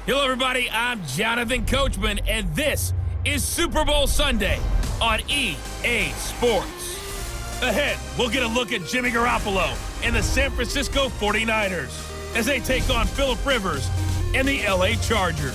Hello, everybody. I'm Jonathan Coachman, and this is Super Bowl Sunday on EA Sports. Ahead, we'll get a look at Jimmy Garoppolo and the San Francisco 49ers as they take on Phillip Rivers and the LA Chargers.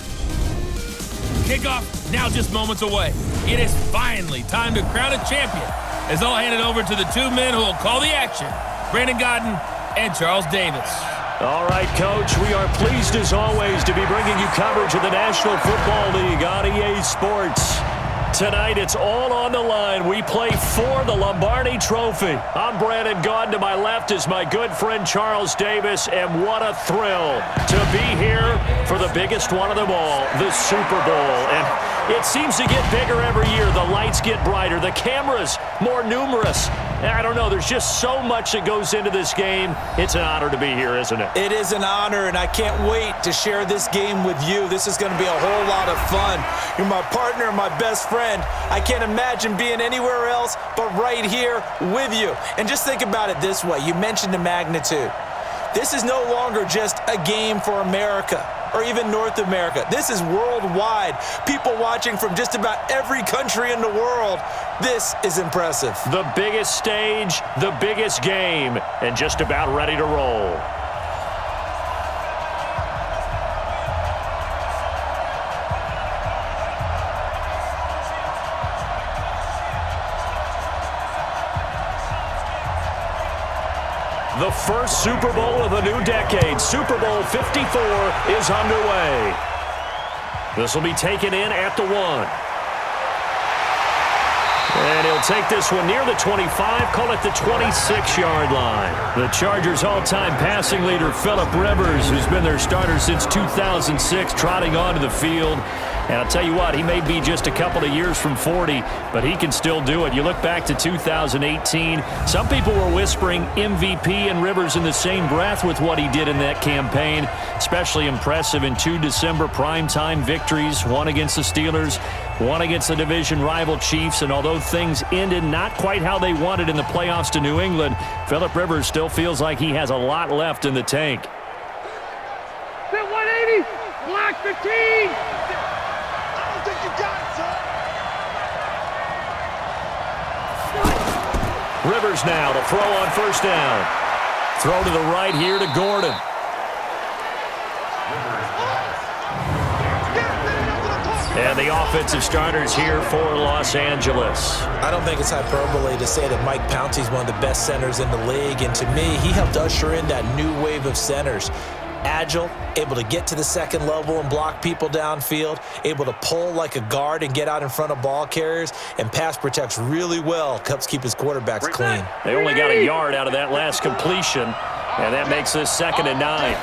Kickoff now just moments away. It is finally time to crown a champion as I'll hand it over to the two men who will call the action, Brandon Godden and Charles Davis. All right, Coach, we are pleased as always to be bringing you coverage of the National Football League on EA Sports. Tonight, it's all on the line. We play for the Lombardi Trophy. I'm Brandon Gaudin. To my left is my good friend Charles Davis, and what a thrill to be here for the biggest one of them all, the Super Bowl. And it seems to get bigger every year. The lights get brighter, the cameras more numerous. I don't know, there's just so much that goes into this game. It's an honor to be here, isn't it? It is an honor, and I can't wait to share this game with you. This is going to be a whole lot of fun. You're my partner, my best friend. I can't imagine being anywhere else but right here with you. And just think about it this way. You mentioned the magnitude. This is no longer just a game for America or even North America. This is worldwide. People watching from just about every country in the world. This is impressive. The biggest stage, the biggest game, and just about ready to roll. The first Super Bowl of the new decade, Super Bowl 54, is underway. This will be taken in at the 1. And he'll take this one near the 25, call it the 26-yard line. The Chargers' all-time passing leader, Phillip Rivers, who's been their starter since 2006, trotting onto the field. And I'll tell you what, he may be just a couple of years from 40, but he can still do it. You look back to 2018, some people were whispering MVP and Rivers in the same breath with what he did in that campaign. Especially impressive in 2 December primetime victories, one against the Steelers, one against the division rival Chiefs. And although things ended not quite how they wanted in the playoffs to New England, Phillip Rivers still feels like he has a lot left in the tank. Hit 180, block 15. Rivers now to throw on first down. Throw to the right here to Gordon. And the offensive starters here for Los Angeles. I don't think it's hyperbole to say that Mike Pouncey's one of the best centers in the league. And to me, he helped usher in that new wave of centers. Agile, able to get to the second level and block people downfield, able to pull like a guard and get out in front of ball carriers, and pass protects really well, helps keep his quarterbacks clean. They only got a yard out of that last completion, and that makes this 2nd and 9.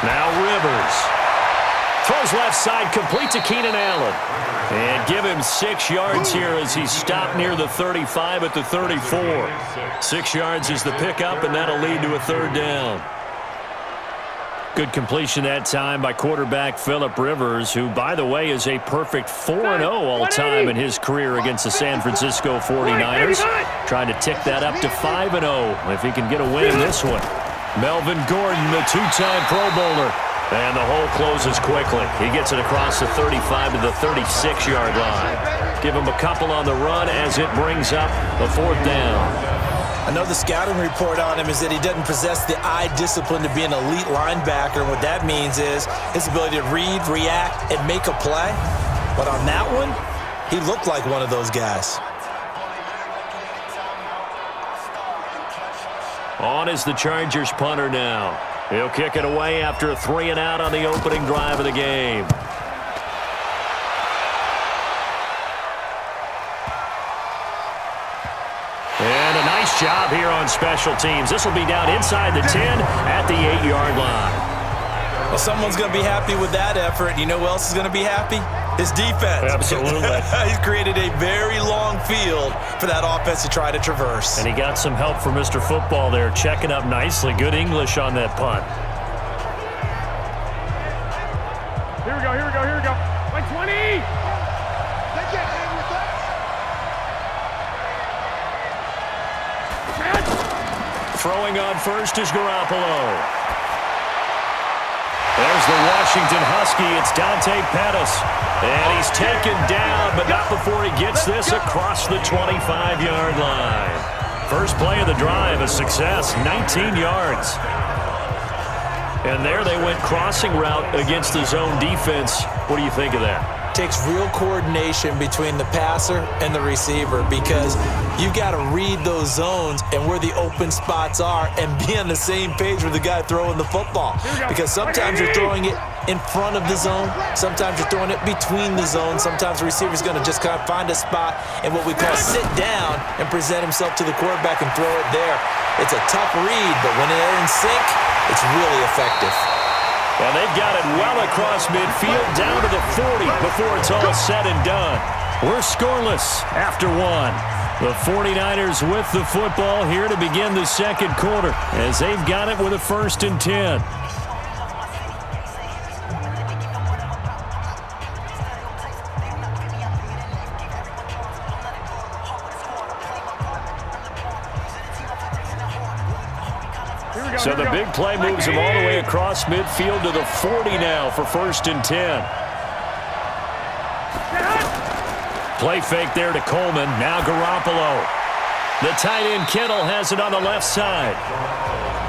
Now Rivers. Throws left side, complete to Keenan Allen. And give him 6 yards here as he's stopped near the 35 at the 34. 6 yards is the pickup, and that'll lead to a 3rd down. Good completion that time by quarterback Phillip Rivers, who, by the way, is a perfect 4-0 all-time in his career against the San Francisco 49ers. Trying to tick that up to 5-0 if he can get a win in this one. Melvin Gordon, the 2-time Pro Bowler. And the hole closes quickly. He gets it across the 35 to the 36-yard line. Give him a couple on the run as it brings up the 4th down. I know the scouting report on him is that he doesn't possess the eye discipline to be an elite linebacker. What that means is his ability to read, react, and make a play. But on that one, he looked like one of those guys. On is the Chargers punter now. He'll kick it away after a 3-and-out on the opening drive of the game. And a nice job here on special teams. This will be down inside the 10 at the 8-yard line. Well, someone's going to be happy with that effort. You know who else is going to be happy? His defense. Absolutely. He's created a very long field for that offense to try to traverse. And he got some help from Mr. Football there, checking up nicely. Good English on that punt. Here we go, here we go, here we go. Like 20. They can't hang with that. Throwing on first is Garoppolo. There's the Washington Husky, it's Dante Pettis. And he's taken down, but not before he gets this across the 25-yard line. First play of the drive, a success, 19 yards. And there they went crossing route against the zone defense. What do you think of that? Takes real coordination between the passer and the receiver because you've got to read those zones and where the open spots are and be on the same page with the guy throwing the football. Because sometimes you're throwing it in front of the zone. Sometimes you're throwing it between the zones. Sometimes the receiver's going to just kind of find a spot and what we call sit down and present himself to the quarterback and throw it there. It's a tough read, but when they're in sync, it's really effective. And they've got it well across midfield, down to the 40 before it's all said and done. We're scoreless after one. The 49ers with the football here to begin the second quarter as they've got it with a 1st and 10. So the big play moves him all the way across midfield to the 40 now for 1st and 10. Play fake there to Coleman. Now Garoppolo. The tight end Kittle has it on the left side.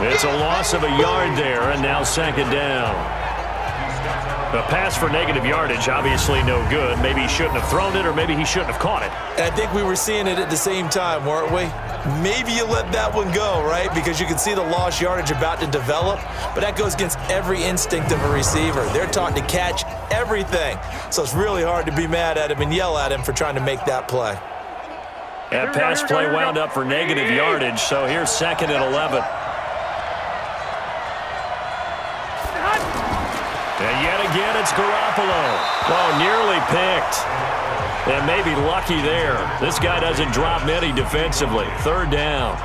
It's a loss of a yard there, and now 2nd down. A pass for negative yardage, obviously no good. Maybe he shouldn't have thrown it, or maybe he shouldn't have caught it. And I think we were seeing it at the same time, weren't we? Maybe you let that one go, right? Because you can see the lost yardage about to develop, but that goes against every instinct of a receiver. They're taught to catch everything. So it's really hard to be mad at him and yell at him for trying to make that play. That pass play wound up for negative yardage, so here's 2nd and 11. And yet again, it's Garoppolo. Oh, nearly picked. And maybe lucky there. This guy doesn't drop many defensively. 3rd down.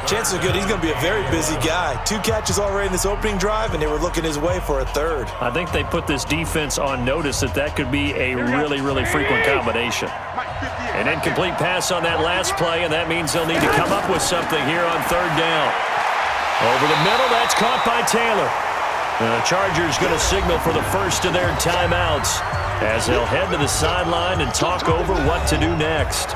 Chances are good he's going to be a very busy guy. 2 catches already in this opening drive, and they were looking his way for a 3rd. I think they put this defense on notice that could be a really, really frequent combination. An incomplete pass on that last play, and that means they'll need to come up with something here on 3rd down. Over the middle, that's caught by Taylor. The Chargers going to signal for the first of their timeouts as they'll head to the sideline and talk over what to do next.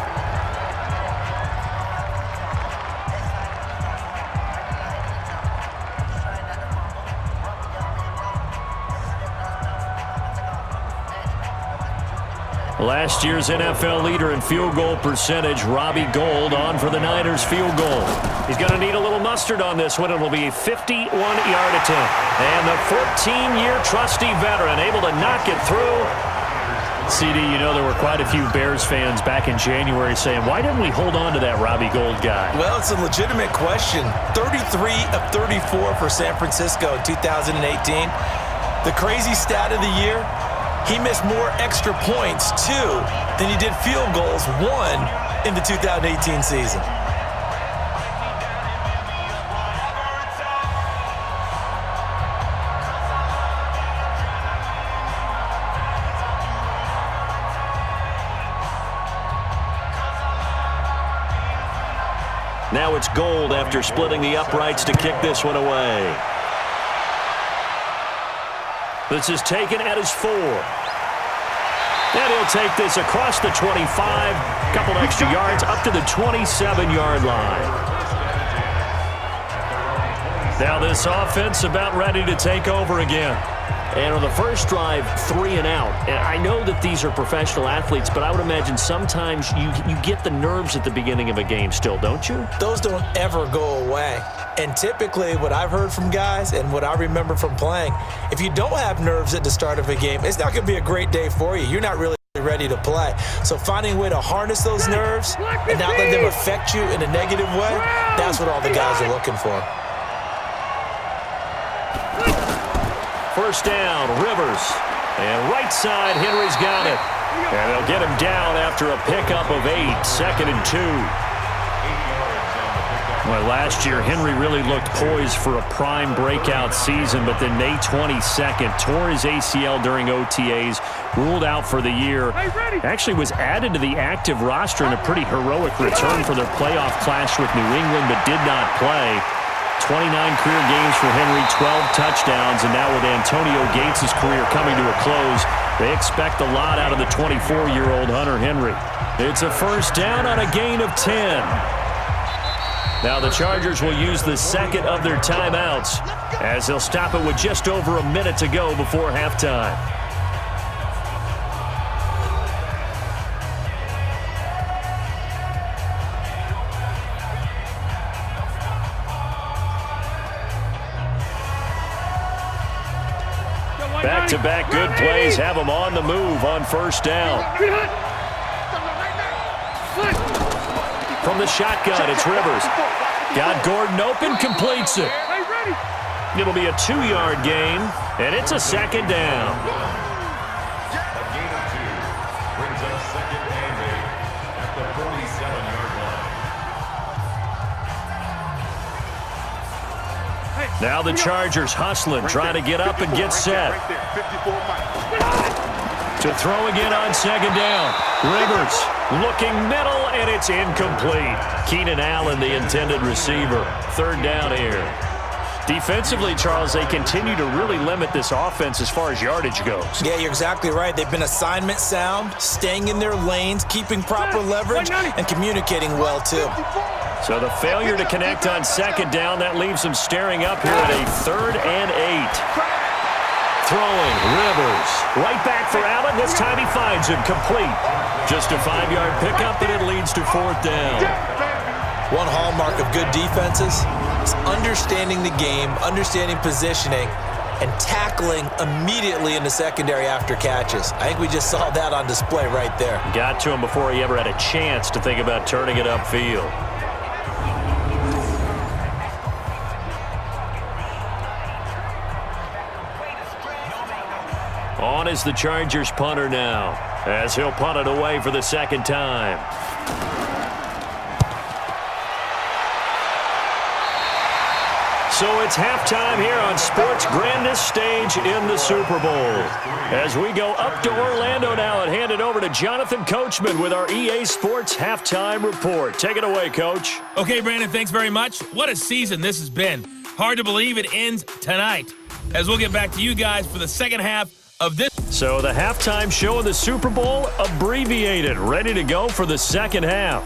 Last year's NFL leader in field goal percentage, Robbie Gould, on for the Niners field goal. He's going to need a little mustard on this one. It'll be a 51-yard attempt. And the 14-year trusty veteran able to knock it through. CD, you know there were quite a few Bears fans back in January saying, why didn't we hold on to that Robbie Gould guy? Well, it's a legitimate question. 33 of 34 for San Francisco in 2018. The crazy stat of the year, he missed more extra points, 2, than he did field goals, 1, in the 2018 season. Now it's Gould after splitting the uprights to kick this one away. This is taken at his 4. And he'll take this across the 25, couple extra yards up to the 27-yard line. Now this offense about ready to take over again. And on the first drive, 3 and out. And I know that these are professional athletes, but I would imagine sometimes you get the nerves at the beginning of a game still, don't you? Those don't ever go away. And typically what I've heard from guys and what I remember from playing, if you don't have nerves at the start of a game, it's not going to be a great day for you. You're not really ready to play. So finding a way to harness those nerves and not let them affect you in a negative way, that's what all the guys are looking for. First down, Rivers. And right side, Henry's got it. And they'll get him down after a pickup of 8, 2nd and 2. Well, last year, Henry really looked poised for a prime breakout season, but then May 22nd, tore his ACL during OTAs, ruled out for the year. Actually was added to the active roster in a pretty heroic return for their playoff clash with New England, but did not play. 29 career games for Henry, 12 touchdowns, and now with Antonio Gates' career coming to a close, they expect a lot out of the 24-year-old Hunter Henry. It's a first down on a gain of 10. Now the Chargers will use the second of their timeouts as they'll stop it with just over a minute to go before halftime. Back-to-back good plays have them on the move on first down. From the shotgun, it's Rivers. Got Gordon open, completes it. It'll be a 2-yard gain, and it's a second down. A gain of 2 brings up second and 8 at the 47-yard line. Now the Chargers hustling, trying to get up and get set. To throw again on second down. Rivers looking middle, and it's incomplete. Keenan Allen, the intended receiver. Third down here. Defensively, Charles, they continue to really limit this offense as far as yardage goes. Yeah, you're exactly right. They've been assignment sound, staying in their lanes, keeping proper leverage, and communicating well, too. So the failure to connect on second down, that leaves them staring up here at a 3rd and 8. Throwing, Rivers. Right back for Allen. This time he finds him complete. Just a 5-yard pickup, and it leads to 4th down. One hallmark of good defenses is understanding the game, understanding positioning, and tackling immediately in the secondary after catches. I think we just saw that on display right there. Got to him before he ever had a chance to think about turning it upfield. On is the Chargers punter now, as he'll punt it away for the second time. So it's halftime here on sports' grandest stage in the Super Bowl. As we go up to Orlando now and hand it over to Jonathan Coachman with our EA Sports Halftime Report. Take it away, Coach. Okay, Brandon, thanks very much. What a season this has been. Hard to believe it ends tonight, as we'll get back to you guys for the second half of this. So the halftime show of the Super Bowl, abbreviated, ready to go for the second half.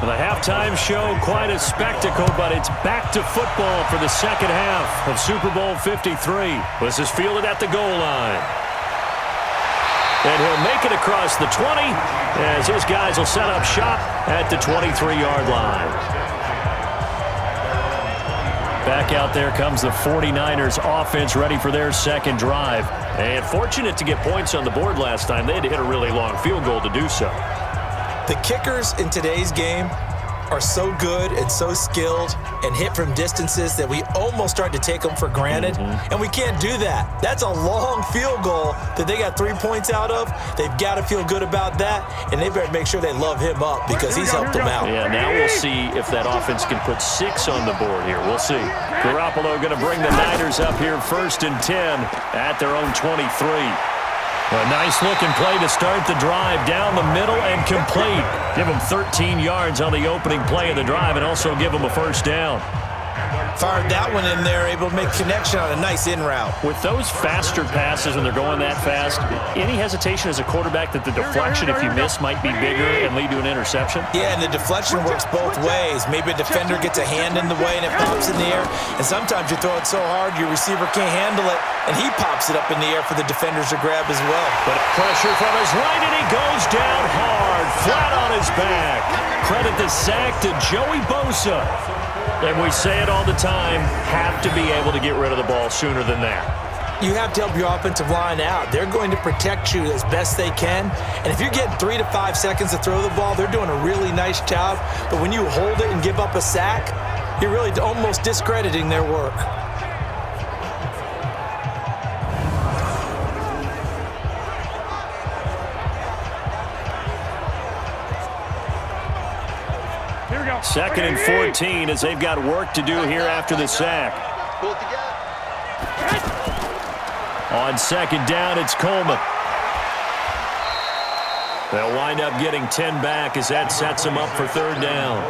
The halftime show, quite a spectacle, but it's back to football for the second half of Super Bowl 53. This is fielded at the goal line. And he'll make it across the 20 as his guys will set up shop at the 23-yard line. Back out there comes the 49ers offense ready for their second drive. And fortunate to get points on the board last time. They had to hit a really long field goal to do so. The kickers in today's game are so good and so skilled and hit from distances that we almost start to take them for granted, and we can't do that. That's a long field goal that they got 3 points out of. They've got to feel good about that, and they better make sure they love him up because he's helped them out. Yeah, now we'll see if that offense can put 6 on the board here. We'll see. Garoppolo going to bring the Niners up here 1st and 10 at their own 23. A nice-looking play to start the drive down the middle and complete. Give them 13 yards on the opening play of the drive and also give them a first down. Fired that one in there, able to make connection on a nice in route. With those faster passes when they're going that fast, any hesitation as a quarterback that the deflection, if you miss, might be bigger and lead to an interception? Yeah, and the deflection works both ways. Maybe a defender gets a hand in the way and it pops in the air, and sometimes you throw it so hard your receiver can't handle it, and he pops it up in the air for the defenders to grab as well. But pressure from his right, and he goes down hard, flat on his back. Credit the sack to Joey Bosa. And we say it all the time, have to be able to get rid of the ball sooner than that. You have to help your offensive line out. They're going to protect you as best they can. And if you're getting 3 to 5 seconds to throw the ball, they're doing a really nice job. But when you hold it and give up a sack, you're really almost discrediting their work. 2nd and 14 as they've got work to do here after the sack. Pull it together. On 2nd down, it's Coleman. They'll wind up getting 10 back as that sets them up for 3rd down.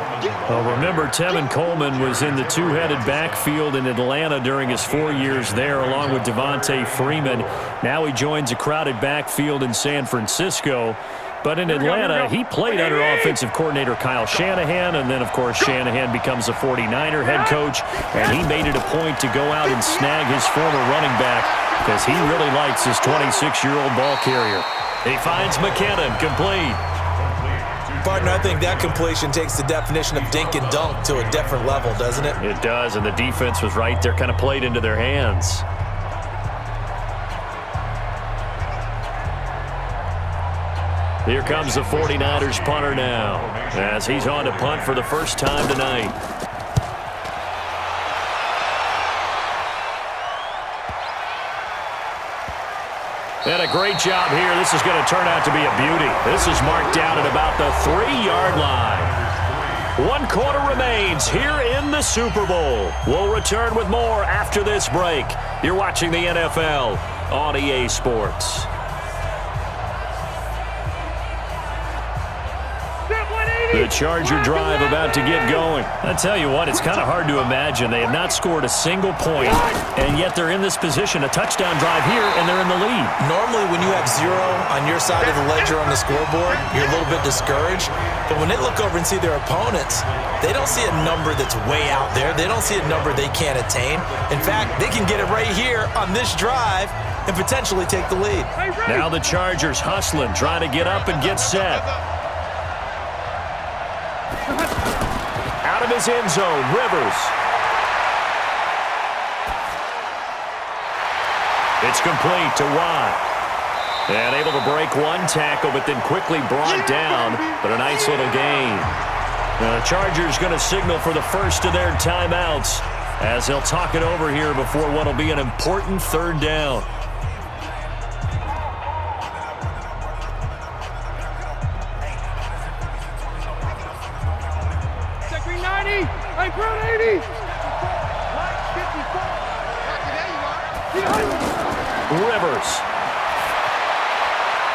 Well, remember, Tevin Coleman was in the two-headed backfield in Atlanta during his 4 years there, along with Devontae Freeman. Now he joins a crowded backfield in San Francisco. But in Atlanta, he played under offensive coordinator Kyle Shanahan, and then, of course, Shanahan becomes a 49er head coach, and he made it a point to go out and snag his former running back because he really likes his 26-year-old ball carrier. He finds McKinnon, complete. Partner, I think that completion takes the definition of dink and dunk to a different level, doesn't it? It does, and the defense was right there, kind of played into their hands. Here comes the 49ers punter now, as he's on to punt for the first time tonight. And a great job here. This is going to turn out to be a beauty. This is marked down at about the 3-yard line. 1 quarter remains here in the Super Bowl. We'll return with more after this break. You're watching the NFL on EA Sports. The Charger drive about to get going. I tell you what, it's kind of hard to imagine. They have not scored a single point, and yet they're in this position. A touchdown drive here, and they're in the lead. Normally, when you have 0 on your side of the ledger on the scoreboard, you're a little bit discouraged. But when they look over and see their opponents, they don't see a number that's way out there. They don't see a number they can't attain. In fact, they can get it right here on this drive and potentially take the lead. Now the Chargers hustling, trying to get up and get set. Out of his end zone, Rivers. It's complete to Watt. And able to break 1 tackle, but then quickly brought down. But a nice little gain. Now the Chargers going to signal for the first of their timeouts as they'll talk it over here before what will be an important 3rd down. Rivers.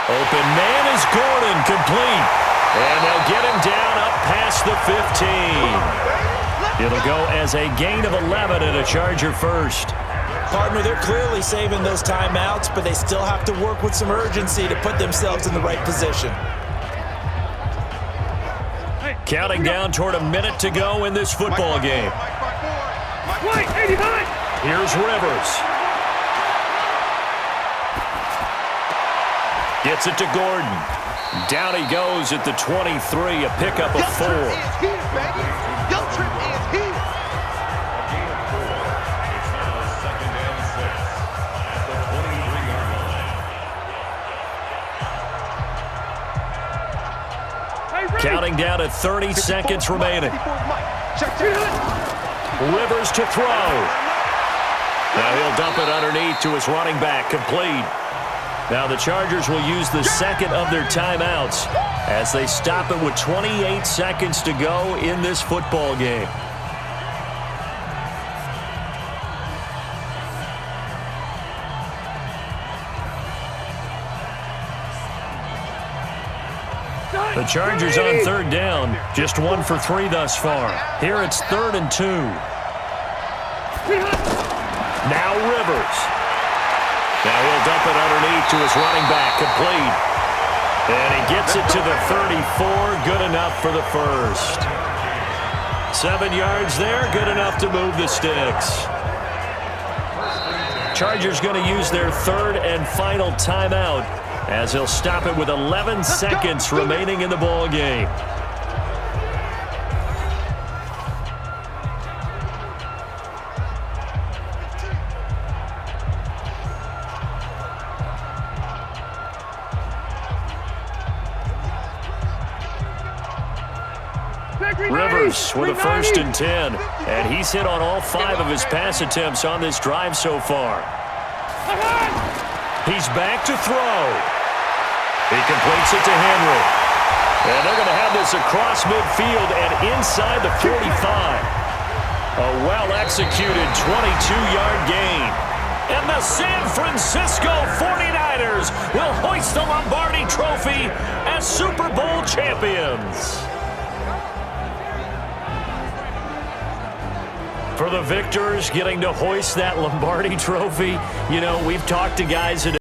Open man is Gordon, complete. And they'll get him down up past the 15. It'll go as a gain of 11 and a Charger first. Partner, they're clearly saving those timeouts, but they still have to work with some urgency to put themselves in the right position. Counting down toward a minute to go in this football game. Here's Rivers. Gets it to Gordon. Down he goes at the 23, a pickup of 4. Counting down at 30 seconds remaining. Rivers to throw. Now he'll dump it underneath to his running back, complete. Now the Chargers will use the second of their timeouts as they stop it with 28 seconds to go in this football game. The Chargers on 3rd down, just 1 for 3 thus far. Here it's 3rd and 2. Now Rivers. Now he'll dump it underneath to his running back, complete. And he gets it to the 34, good enough for the first. 7 yards there, good enough to move the sticks. Chargers going to use their 3rd and final timeout as he'll stop it with 11 seconds remaining in the ball game. Rivers with a 1st and 10, and he's hit on all 5 of his pass attempts on this drive so far. He's back to throw. He completes it to Henry. And they're going to have this across midfield and inside the 45. A well-executed 22-yard gain. And the San Francisco 49ers will hoist the Lombardi Trophy as Super Bowl champions. For the victors getting to hoist that Lombardi Trophy, you know, we've talked to guys that